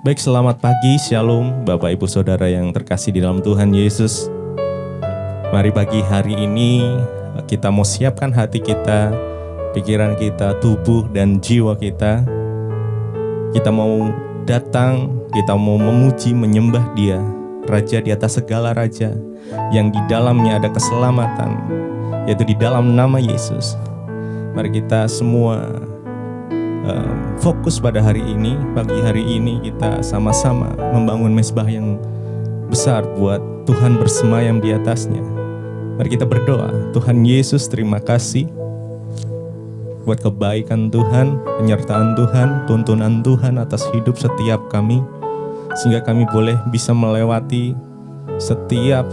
Baik, selamat pagi, shalom Bapak Ibu Saudara yang terkasih di dalam Tuhan Yesus. Mari pagi hari ini kita mau siapkan hati kita, pikiran kita, tubuh dan jiwa kita. Kita mau datang, kita mau memuji, menyembah Dia, Raja di atas segala raja, yang di dalamnya ada keselamatan, yaitu di dalam nama Yesus. Mari kita semua fokus pada hari ini, pagi hari ini kita sama-sama membangun mezbah yang besar buat Tuhan bersemayam di atasnya. Mari kita berdoa. Tuhan Yesus, terima kasih buat kebaikan Tuhan, penyertaan Tuhan, tuntunan Tuhan atas hidup setiap kami, sehingga kami boleh bisa melewati setiap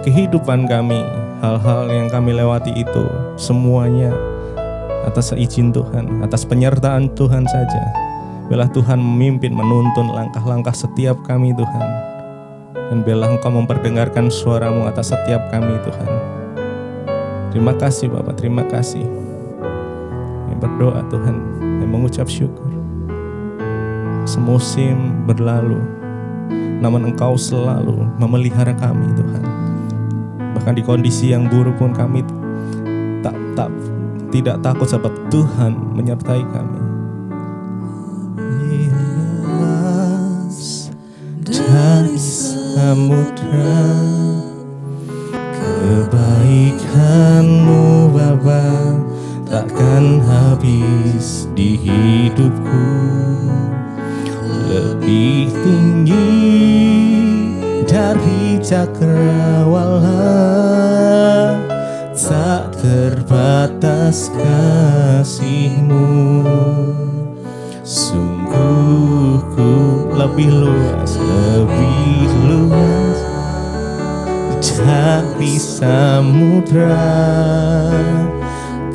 kehidupan kami. Hal-hal yang kami lewati itu semuanya atas izin Tuhan, atas penyertaan Tuhan saja. Biarlah Tuhan memimpin, menuntun langkah-langkah setiap kami Tuhan. Dan biarlah Engkau memperdengarkan suara-Mu atas setiap kami Tuhan. Terima kasih Bapak, terima kasih. Kami berdoa Tuhan, kami mengucap syukur. Semusim berlalu, namun Engkau selalu memelihara kami Tuhan. Bahkan di kondisi yang buruk pun kami tidak takut sebab Tuhan menyertai kami. Luas dari samudra, kebaikan-Mu Bapa takkan habis di hidupku. Lebih tinggi dari cakrawala, tak terbatas kasih-Mu. Sungguh ku lebih luas dari samudra.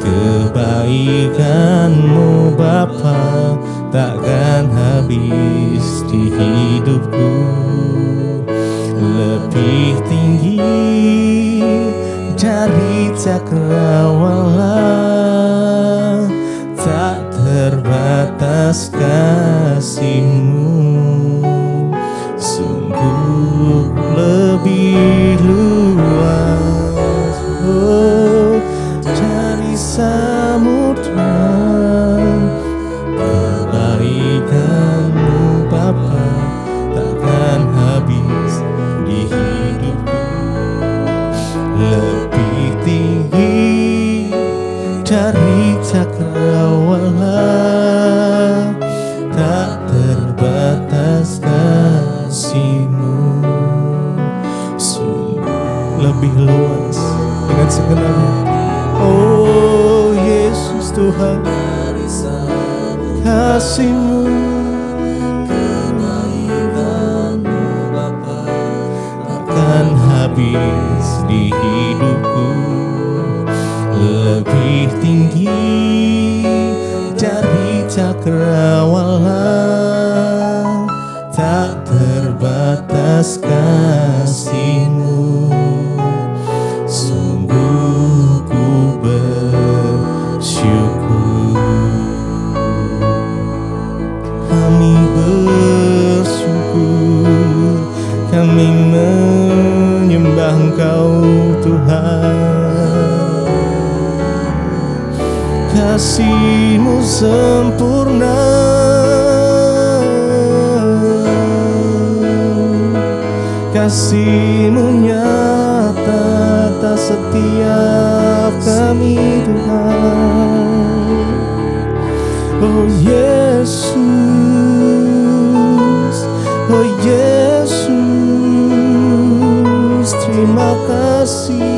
Kebaikan-Mu Bapa takkan habis di hidupku. Lebih tinggi dari cakrawala, tak terbatas kasih-Mu. Sungguh lebih luas dari samudra. Kebaikan-Mu Bapa takkan habis di hidupku. Lebih tinggi dari cakrawala, tak terbatas kasih-Mu. Sungguh lebih luas dengan segenapnya. Oh Yesus Tuhan, kasih-Mu, kebaikan-Mu Bapa takkan habis di hidupku. Lebih tinggi dari cakrawala, tak terbatas kasih-Mu. Sungguh ku bersyukur. Kami bersyukur, kami menyembah Engkau Tuhan. Kasih-Mu sempurna, kasih-Mu nyata atas setiap kami Tuhan. Oh Yesus, oh Yesus, terima kasih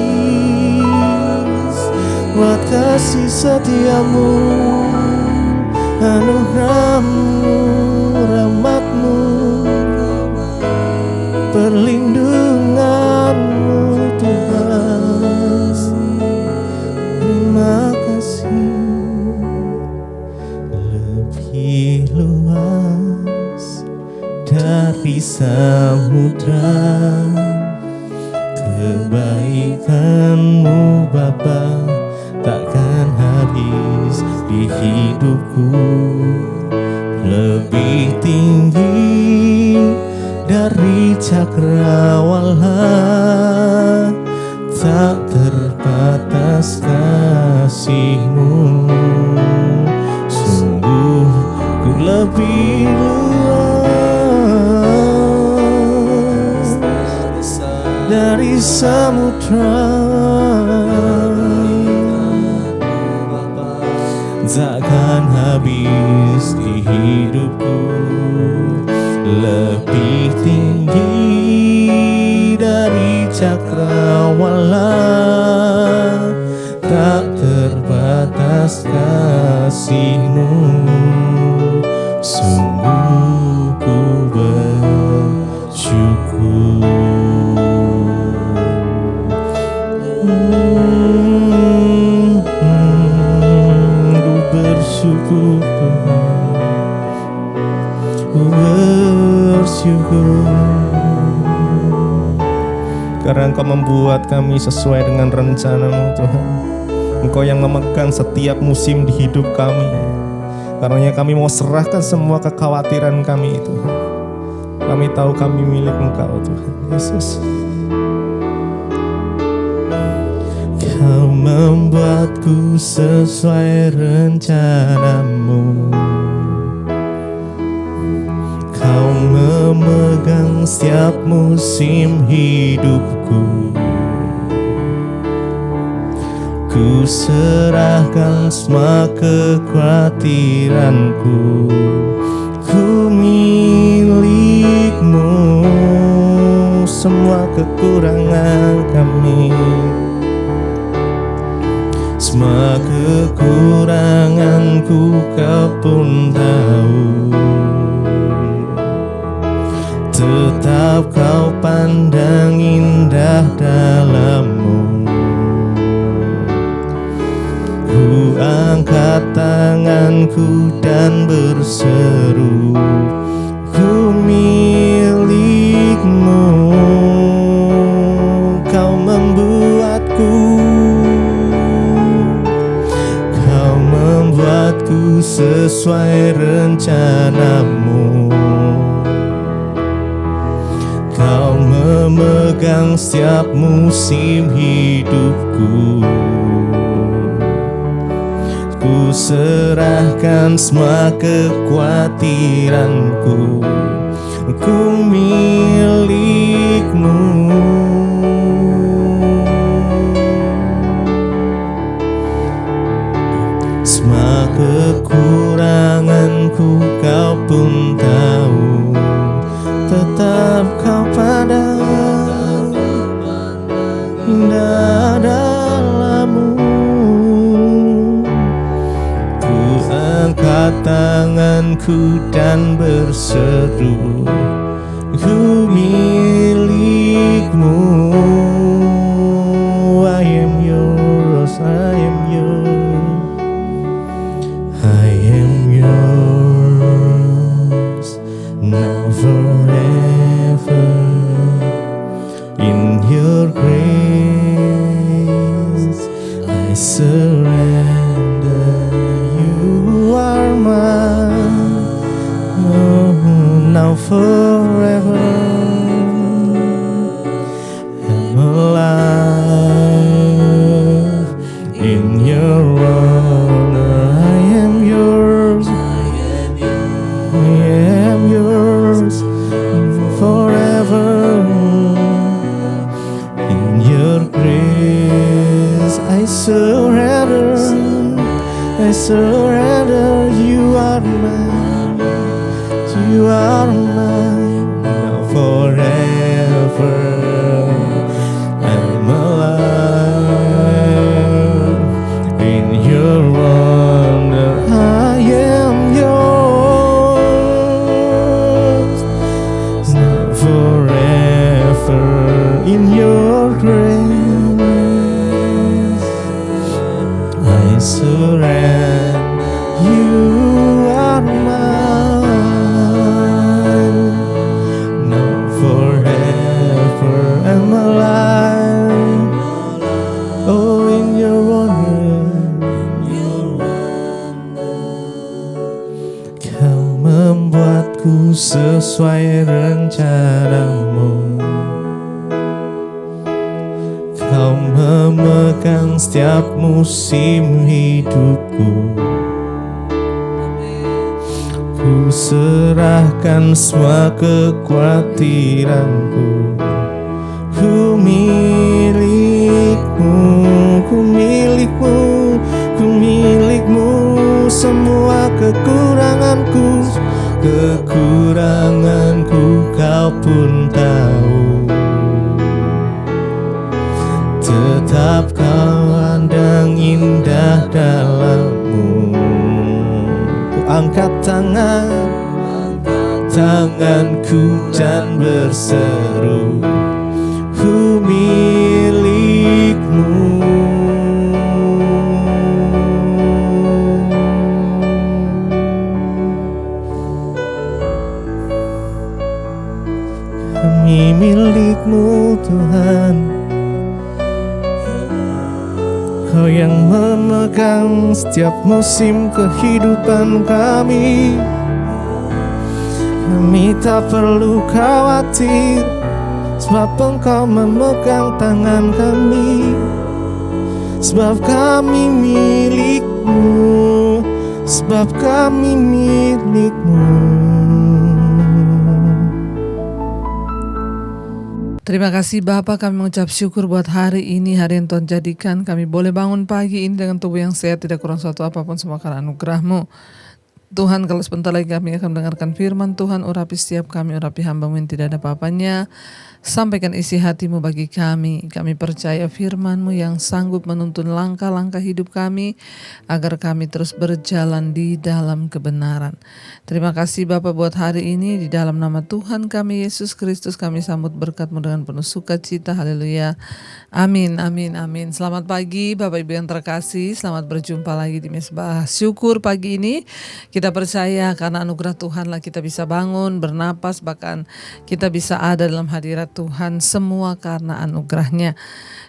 buat kasih setia-Mu, anugerah-Mu, rahmat-Mu, perlindungan-Mu Tuhan. Terima kasih. Lebih luas dari samudra, kebaikan-Mu Bapa takkan habis di hidupku. lebih tinggi dari cakrawala, tak terbatas kasih-Mu. Sungguh ku lebih luas dari samudra, takkan habis di hidupku. Lebih tinggi dari cakrawala, tak terbatas kasih-Mu. Sungguh ku bersyukur. Bersyukur Tuhan, ku bersyukur karena Engkau membuat kami sesuai dengan rencana-Mu Tuhan. Engkau yang memegang setiap musim di hidup kami. Karenanya kami mau serahkan semua kekhawatiran kami itu. Kami tahu kami milik Engkau Tuhan Yesus. Kau membuatku sesuai rencana-Mu. Kau memegang setiap musim hidupku. Ku serahkan semua kekhawatiranku. Ku milik-Mu, semua kekurangan kami. Semua kekuranganku Kau pun tahu. Tetap Kau pandang indah dalam-Mu. Ku angkat tanganku dan berseru, ku milik-Mu. Kau membuatku, membuatku sesuai rencana-Mu. Kau memegang setiap musim hidupku. Ku serahkan semua kekhawatiranku. Ku milik-Mu. Semua kekuranganku Kau pun tahu. Tetap Kau pandang indah dalam-Mu. Ku angkat tanganku dan berseru, ku milik-Mu. I am yours, I am yours. I am yours, now forever. In your grace I surrender. You are mine, oh, now forever. I'm alive in your honor. I am yours, forever. In your grace I surrender, I surrender. You are mine, you are mine, now forever. I'm alive in your wonder. I am yours, now forever. In your grace I surrender. You are mine, now forever. hidupku sesuai rencanamu. Kau memegang setiap musim hidupku. Ku serahkan semua kekhawatiranku. Ku milikmu, ku milikmu, ku milikmu. Semua kekuranganku, kekuranganku kau pun tahu. Tetap kau pandang indah dalammu. Ku angkat tanganku dan berseru, ku milikmu. Kami milikmu Tuhan. Kau yang memegang setiap musim kehidupan kami. Kami tak perlu khawatir, sebab Engkau memegang tangan kami. Sebab kami milikmu, sebab kami milikmu. Terima kasih Bapa, kami mengucap syukur buat hari ini, hari yang Tuhan jadikan. Kami boleh bangun pagi ini dengan tubuh yang sehat, tidak kurang suatu apapun, semua karena anugerah-Mu. Tuhan, kalau sebentar lagi kami akan mendengarkan firman Tuhan, urapi setiap kami, urapi hamba-Mu yang tidak ada apa-apanya. Sampaikan isi hati-Mu bagi kami. Kami percaya firman-Mu yang sanggup menuntun langkah-langkah hidup kami, agar kami terus berjalan di dalam kebenaran. Terima kasih Bapa buat hari ini. Di dalam nama Tuhan kami Yesus Kristus kami sambut berkat-Mu dengan penuh sukacita. Haleluya. Amin, amin, amin. Selamat pagi Bapak Ibu yang terkasih. Selamat berjumpa lagi di Mesbah Syukur pagi ini. Kita percaya karena anugerah Tuhanlah kita bisa bangun, bernapas, bahkan kita bisa ada dalam hadirat Tuhan, semua karena anugerah-Nya.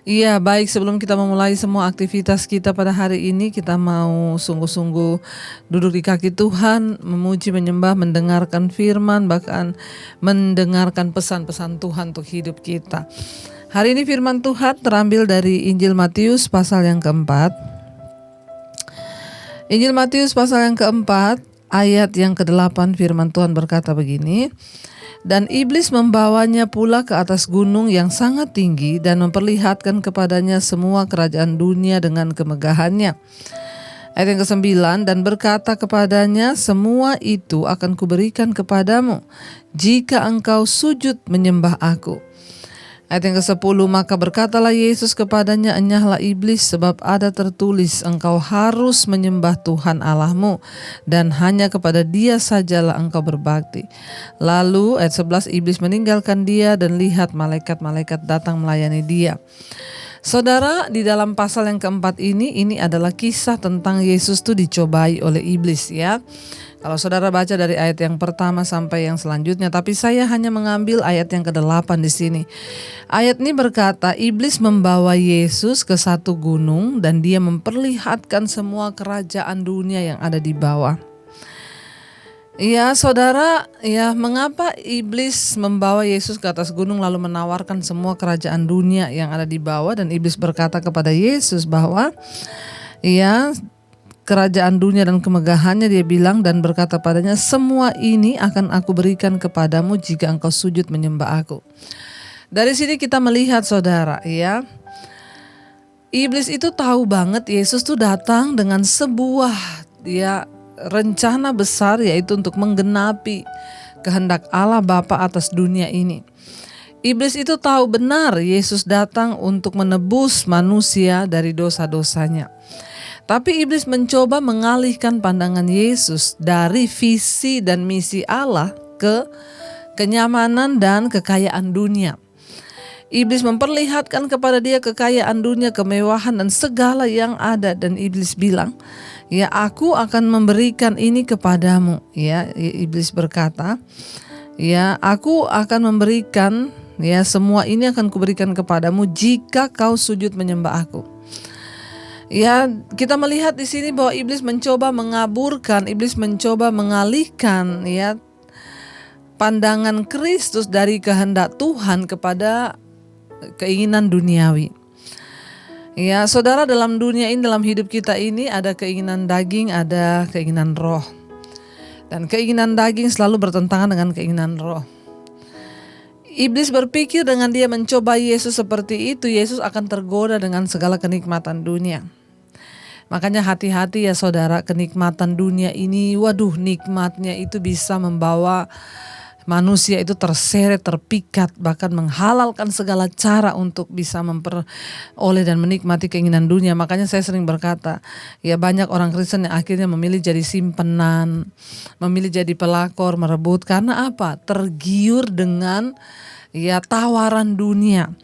Iya, baik, sebelum kita memulai semua aktivitas kita pada hari ini, kita mau sungguh-sungguh duduk di kaki Tuhan, memuji, menyembah, mendengarkan firman, bahkan mendengarkan pesan-pesan Tuhan untuk hidup kita. Hari ini firman Tuhan terambil dari Injil Matius pasal yang keempat. Injil Matius pasal yang keempat, ayat yang ke-8, firman Tuhan berkata begini. Dan iblis membawanya pula ke atas gunung yang sangat tinggi dan memperlihatkan kepadanya semua kerajaan dunia dengan kemegahannya. Ayat yang ke-9, dan berkata kepadanya, semua itu akan kuberikan kepadamu jika engkau sujud menyembah aku. Ayat yang ke-10, maka berkatalah Yesus kepadanya, enyahlah iblis, sebab ada tertulis, engkau harus menyembah Tuhan Allahmu, dan hanya kepada Dia sajalah engkau berbakti. Lalu ayat 11, iblis meninggalkan dia, dan lihat malaikat-malaikat datang melayani dia. Saudara, di dalam pasal yang keempat ini adalah kisah tentang Yesus itu dicobai oleh iblis, ya. Kalau saudara baca dari ayat yang pertama sampai yang selanjutnya, tapi saya hanya mengambil ayat yang ke-8 di sini. Ayat ini berkata, iblis membawa Yesus ke satu gunung dan dia memperlihatkan semua kerajaan dunia yang ada di bawah. Ya, saudara, ya, mengapa iblis membawa Yesus ke atas gunung lalu menawarkan semua kerajaan dunia yang ada di bawah, dan iblis berkata kepada Yesus bahwa ya, kerajaan dunia dan kemegahannya, dia bilang dan berkata padanya, semua ini akan aku berikan kepadamu jika engkau sujud menyembah aku. Dari sini kita melihat saudara, ya, iblis itu tahu banget Yesus tuh datang dengan sebuah rencana besar, yaitu untuk menggenapi kehendak Allah Bapa atas dunia ini. Iblis itu tahu benar Yesus datang untuk menebus manusia dari dosa-dosanya. Tapi iblis mencoba mengalihkan pandangan Yesus dari visi dan misi Allah ke kenyamanan dan kekayaan dunia. Iblis memperlihatkan kepada dia kekayaan dunia, kemewahan dan segala yang ada, dan iblis bilang, ya, aku akan memberikan ini kepadamu. Ya, iblis berkata, ya, aku akan memberikan, ya, semua ini akan kuberikan kepadamu jika kau sujud menyembah aku. Ya, kita melihat di sini bahwa iblis mencoba mengaburkan, iblis mencoba mengalihkan, ya, pandangan Kristus dari kehendak Tuhan kepada keinginan duniawi. Ya, saudara, dalam dunia ini, dalam hidup kita ini ada keinginan daging, ada keinginan roh. Dan keinginan daging selalu bertentangan dengan keinginan roh. Iblis berpikir dengan dia mencoba Yesus seperti itu, Yesus akan tergoda dengan segala kenikmatan dunia. Makanya hati-hati ya saudara, kenikmatan dunia ini, waduh, nikmatnya itu bisa membawa manusia itu terseret, terpikat, bahkan menghalalkan segala cara untuk bisa memperoleh dan menikmati keinginan dunia. Makanya saya sering berkata, ya banyak orang Kristen yang akhirnya memilih jadi simpenan, memilih jadi pelakor, merebut. Karena apa? Tergiur dengan ya tawaran dunia.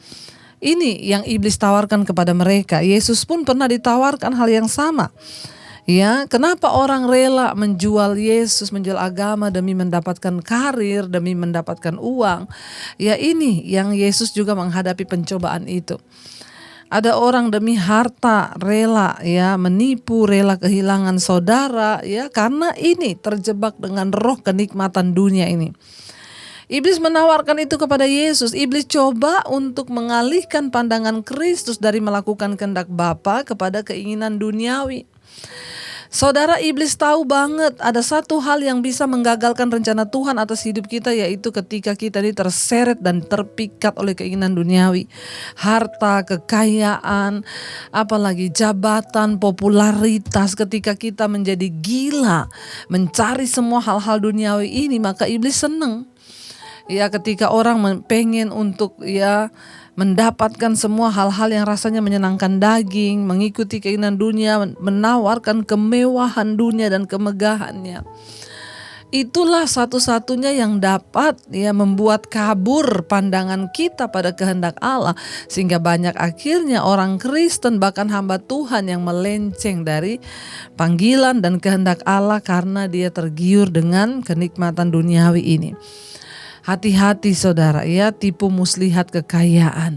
Ini yang iblis tawarkan kepada mereka. Yesus pun pernah ditawarkan hal yang sama. Ya, kenapa orang rela menjual Yesus, menjual agama demi mendapatkan karir, demi mendapatkan uang? Ya, ini yang Yesus juga menghadapi pencobaan itu. Ada orang demi harta rela ya menipu, rela kehilangan saudara ya karena ini terjebak dengan roh kenikmatan dunia ini. Iblis menawarkan itu kepada Yesus. Iblis coba untuk mengalihkan pandangan Kristus dari melakukan kehendak Bapa kepada keinginan duniawi. Saudara, iblis tahu banget ada satu hal yang bisa menggagalkan rencana Tuhan atas hidup kita, yaitu ketika kita ini terseret dan terpikat oleh keinginan duniawi. Harta, kekayaan, apalagi jabatan, popularitas. Ketika kita menjadi gila mencari semua hal-hal duniawi ini, maka iblis senang. Ya, ketika orang pengen untuk ya mendapatkan semua hal-hal yang rasanya menyenangkan daging, mengikuti keinginan dunia, menawarkan kemewahan dunia dan kemegahannya. Itulah satu-satunya yang dapat ya membuat kabur pandangan kita pada kehendak Allah, sehingga banyak akhirnya orang Kristen bahkan hamba Tuhan yang melenceng dari panggilan dan kehendak Allah karena dia tergiur dengan kenikmatan duniawi ini. Hati-hati saudara ya, tipu muslihat kekayaan.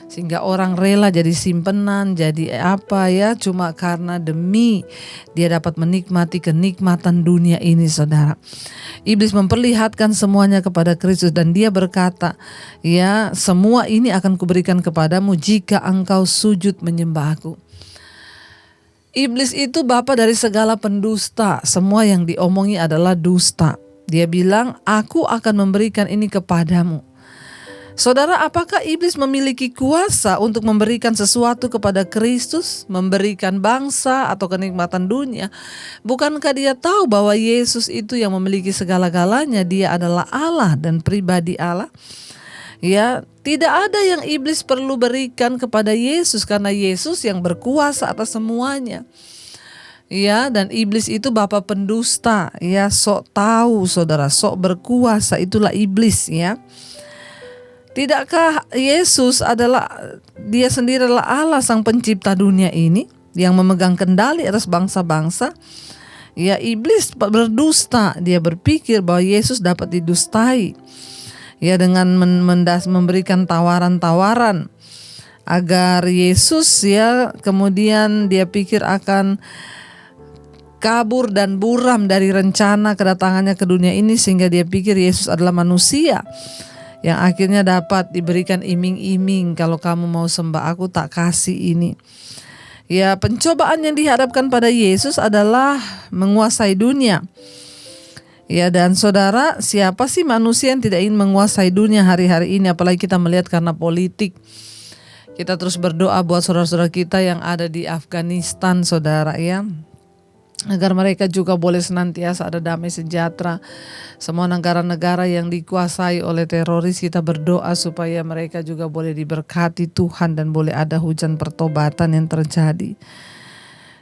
Sehingga orang rela jadi simpenan, jadi apa ya, cuma karena demi dia dapat menikmati kenikmatan dunia ini saudara. Iblis memperlihatkan semuanya kepada Kristus dan dia berkata, ya semua ini akan kuberikan kepadamu jika engkau sujud menyembah aku. Iblis itu bapa dari segala pendusta, semua yang diomongi adalah dusta. Dia bilang, aku akan memberikan ini kepadamu. Saudara, apakah iblis memiliki kuasa untuk memberikan sesuatu kepada Kristus, memberikan bangsa atau kenikmatan dunia? Bukankah dia tahu bahwa Yesus itu yang memiliki segala-galanya, dia adalah Allah dan pribadi Allah? Ya, tidak ada yang iblis perlu berikan kepada Yesus karena Yesus yang berkuasa atas semuanya. Ya, dan iblis itu bapa pendusta, ya, sok tahu saudara, sok berkuasa, itulah iblis ya. Tidakkah Yesus dia sendiri adalah Allah sang pencipta dunia ini yang memegang kendali atas bangsa-bangsa? Ya, iblis berdusta, dia berpikir bahwa Yesus dapat didustai. Ya, dengan memberikan tawaran-tawaran agar Yesus ya kemudian dia pikir akan kabur dan buram dari rencana kedatangannya ke dunia ini, sehingga dia pikir Yesus adalah manusia yang akhirnya dapat diberikan iming-iming, kalau kamu mau sembah aku tak kasih ini. Ya, pencobaan yang dihadapkan pada Yesus adalah menguasai dunia. Ya, dan saudara, siapa sih manusia yang tidak ingin menguasai dunia hari-hari ini, apalagi kita melihat karena politik. Kita terus berdoa buat saudara-saudara kita yang ada di Afghanistan saudara ya, agar mereka juga boleh senantiasa ada damai sejahtera. Semua negara-negara yang dikuasai oleh teroris, kita berdoa supaya mereka juga boleh diberkati Tuhan dan boleh ada hujan pertobatan yang terjadi.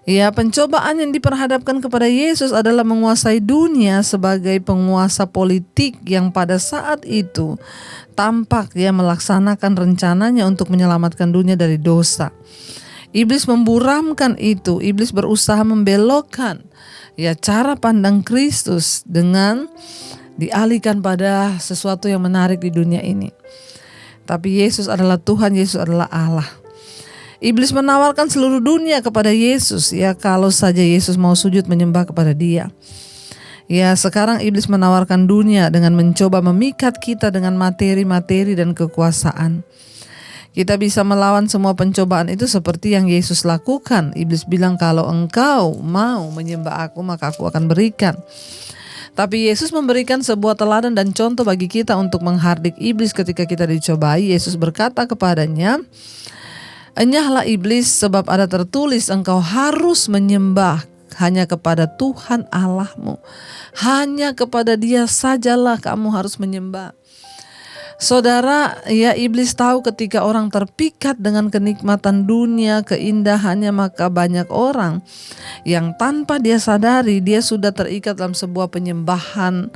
Ya, pencobaan yang diperhadapkan kepada Yesus adalah menguasai dunia sebagai penguasa politik yang pada saat itu tampak ya melaksanakan rencananya untuk menyelamatkan dunia dari dosa. Iblis memburamkan itu, iblis berusaha membelokkan ya cara pandang Kristus dengan dialihkan pada sesuatu yang menarik di dunia ini. Tapi Yesus adalah Tuhan, Yesus adalah Allah. Iblis menawarkan seluruh dunia kepada Yesus ya kalau saja Yesus mau sujud menyembah kepada dia. Ya, sekarang iblis menawarkan dunia dengan mencoba memikat kita dengan materi-materi dan kekuasaan. Kita bisa melawan semua pencobaan itu seperti yang Yesus lakukan. Iblis bilang, kalau engkau mau menyembah aku, maka aku akan berikan. Tapi Yesus memberikan sebuah teladan dan contoh bagi kita untuk menghardik iblis ketika kita dicobai. Yesus berkata kepadanya, enyahlah iblis, sebab ada tertulis engkau harus menyembah hanya kepada Tuhan Allahmu. Hanya kepada Dia sajalah kamu harus menyembah. Saudara, ya, iblis tahu ketika orang terpikat dengan kenikmatan dunia, keindahannya, maka banyak orang yang tanpa dia sadari dia sudah terikat dalam sebuah penyembahan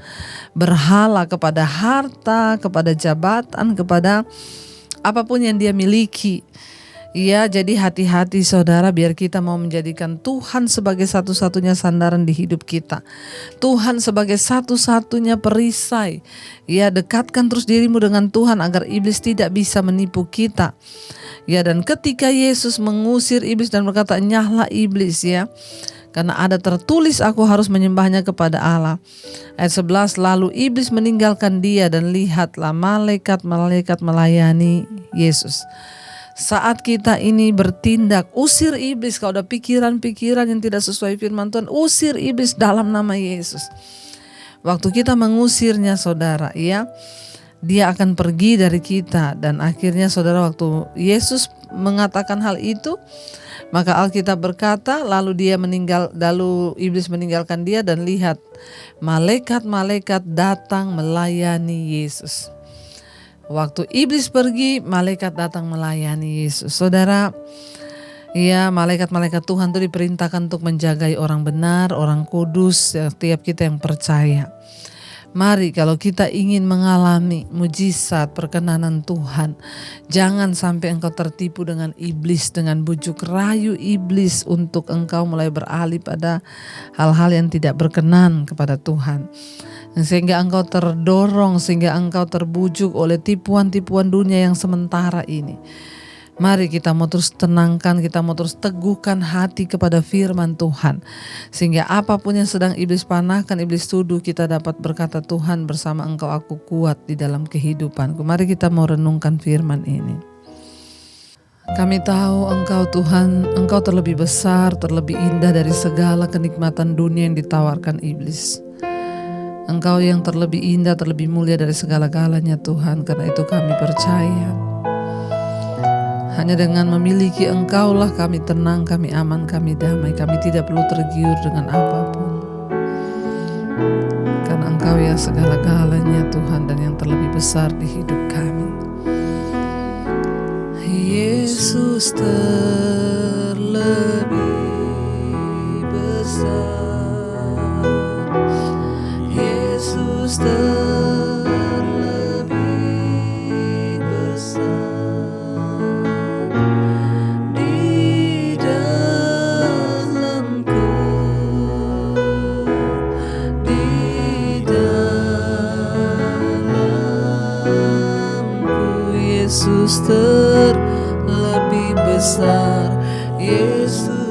berhala kepada harta, kepada jabatan, kepada apapun yang dia miliki. Ya, jadi hati-hati saudara, biar kita mau menjadikan Tuhan sebagai satu-satunya sandaran di hidup kita. Tuhan sebagai satu-satunya perisai. Ya, dekatkan terus dirimu dengan Tuhan agar iblis tidak bisa menipu kita. Ya, dan ketika Yesus mengusir iblis dan berkata, nyahlah iblis, ya, karena ada tertulis aku harus menyembahnya kepada Allah. Ayat 11, lalu iblis meninggalkan dia dan lihatlah malaikat-malaikat melayani Yesus. Saat kita ini bertindak, usir iblis. Kalau ada pikiran-pikiran yang tidak sesuai firman Tuhan, usir iblis dalam nama Yesus. Waktu kita mengusirnya saudara, ya, dia akan pergi dari kita. Dan akhirnya saudara, waktu Yesus mengatakan hal itu, maka Alkitab berkata, lalu iblis meninggalkan dia dan lihat malaikat-malaikat datang melayani Yesus. Waktu iblis pergi, malaikat datang melayani Yesus. Saudara, ya, malaikat-malaikat Tuhan itu diperintahkan untuk menjagai orang benar, orang kudus, setiap kita yang percaya. Mari kalau kita ingin mengalami mujizat perkenanan Tuhan, jangan sampai engkau tertipu dengan iblis, dengan bujuk rayu iblis untuk engkau mulai beralih pada hal-hal yang tidak berkenan kepada Tuhan. Sehingga engkau terdorong, sehingga engkau terbujuk oleh tipuan-tipuan dunia yang sementara ini. Mari kita mau terus tenangkan, kita mau terus teguhkan hati kepada firman Tuhan. Sehingga apapun yang sedang iblis panahkan, iblis tuduh, kita dapat berkata, Tuhan, bersama engkau aku kuat di dalam kehidupanku. Mari kita mau renungkan firman ini. Kami tahu engkau Tuhan, engkau terlebih besar, terlebih indah dari segala kenikmatan dunia yang ditawarkan iblis. Engkau yang terlebih indah, terlebih mulia dari segala-galanya Tuhan. Karena itu kami percaya, hanya dengan memiliki Engkaulah kami tenang, kami aman, kami damai. Kami tidak perlu tergiur dengan apapun. Karena Engkau ya segala-galanya Tuhan, dan yang terlebih besar di hidup kami. Yesus terlebih besar. Yesus terlebih besar di dalamku, di dalamku. Yesus terlebih besar, Yesus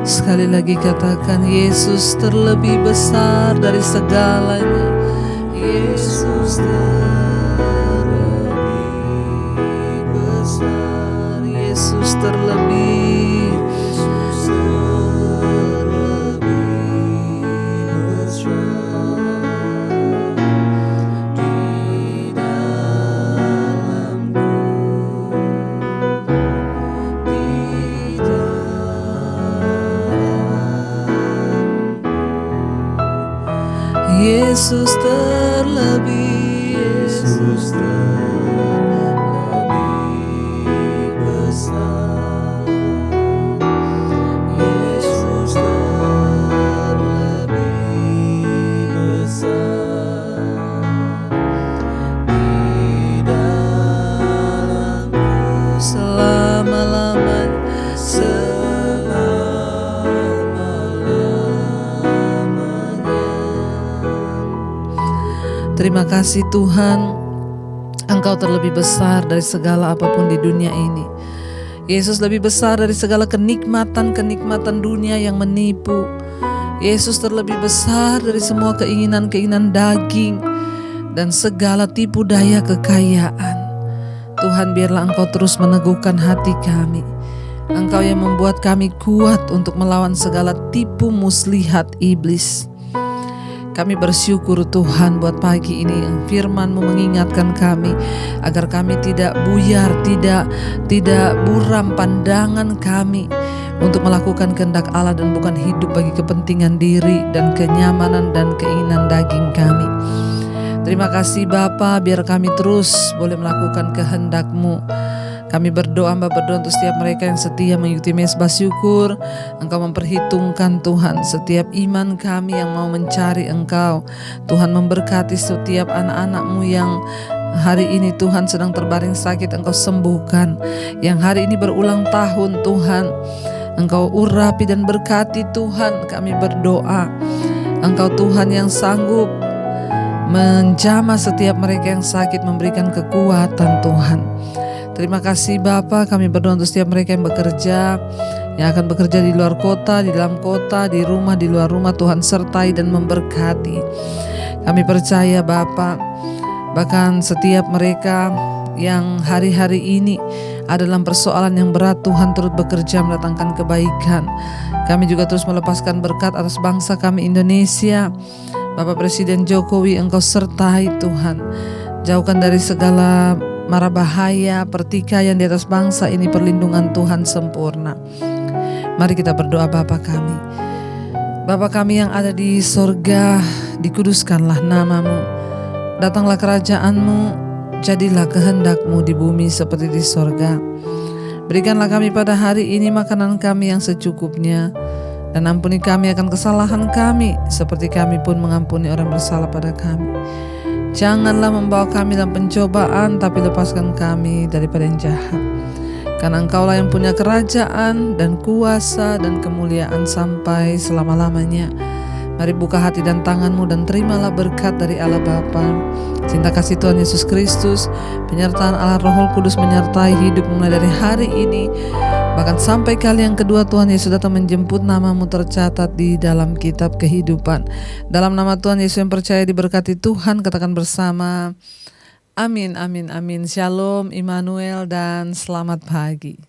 sekali lagi katakan, Yesus terlebih besar dari segalanya. Yesus terlebih besar. Yesus terlebih di dalamku, di Yesus terlebih, Yesus terlebih besar. Yesus terlebih besar di dalamku, Terima kasih Tuhan, Engkau terlebih besar dari segala apapun di dunia ini. Yesus lebih besar dari segala kenikmatan-kenikmatan dunia yang menipu. Yesus terlebih besar dari semua keinginan-keinginan daging dan segala tipu daya kekayaan. Tuhan, biarlah Engkau terus meneguhkan hati kami. Engkau yang membuat kami kuat untuk melawan segala tipu muslihat iblis. Kami bersyukur Tuhan buat pagi ini firman-Mu mengingatkan kami agar kami tidak buyar, tidak buram pandangan kami untuk melakukan kehendak Allah dan bukan hidup bagi kepentingan diri dan kenyamanan dan keinginan daging kami. Terima kasih Bapa, biar kami terus boleh melakukan kehendak-Mu. Kami berdoa untuk setiap mereka yang setia mengikuti Mezbah Syukur. Engkau memperhitungkan Tuhan setiap iman kami yang mau mencari Engkau. Tuhan memberkati setiap anak-anak-Mu yang hari ini Tuhan sedang terbaring sakit, Engkau sembuhkan. Yang hari ini berulang tahun Tuhan, Engkau urapi dan berkati Tuhan. Kami berdoa Engkau Tuhan yang sanggup menjamah setiap mereka yang sakit, memberikan kekuatan Tuhan. Terima kasih Bapa, kami berdoa untuk setiap mereka yang bekerja, yang akan bekerja di luar kota, di dalam kota, di rumah, di luar rumah. Tuhan sertai dan memberkati. Kami percaya Bapa, bahkan setiap mereka yang hari-hari ini ada dalam persoalan yang berat, Tuhan turut bekerja mendatangkan kebaikan. Kami juga terus melepaskan berkat atas bangsa kami Indonesia. Bapak Presiden Jokowi, Engkau sertai Tuhan. Jauhkan dari segala mara bahaya, pertikaian di atas bangsa ini, perlindungan Tuhan sempurna. Mari kita berdoa. Bapa kami, Bapa kami yang ada di sorga, dikuduskanlah nama-Mu. Datanglah kerajaan-Mu, jadilah kehendak-Mu di bumi seperti di sorga. Berikanlah kami pada hari ini makanan kami yang secukupnya, dan ampuni kami akan kesalahan kami, seperti kami pun mengampuni orang bersalah pada kami. Janganlah membawa kami dalam pencobaan, tapi lepaskan kami daripada yang jahat. Karena Engkaulah yang punya kerajaan dan kuasa dan kemuliaan sampai selama-lamanya. Mari buka hati dan tangan-Mu dan terimalah berkat dari Allah Bapa, cinta kasih Tuhan Yesus Kristus, penyertaan Allah Roh Kudus menyertai hidup mulai dari hari ini, bahkan sampai kali yang kedua Tuhan Yesus datang menjemput. Nama-Mu tercatat di dalam kitab kehidupan. Dalam nama Tuhan Yesus yang percaya diberkati Tuhan, katakan bersama, amin, amin, amin. Shalom, Immanuel, dan selamat pagi.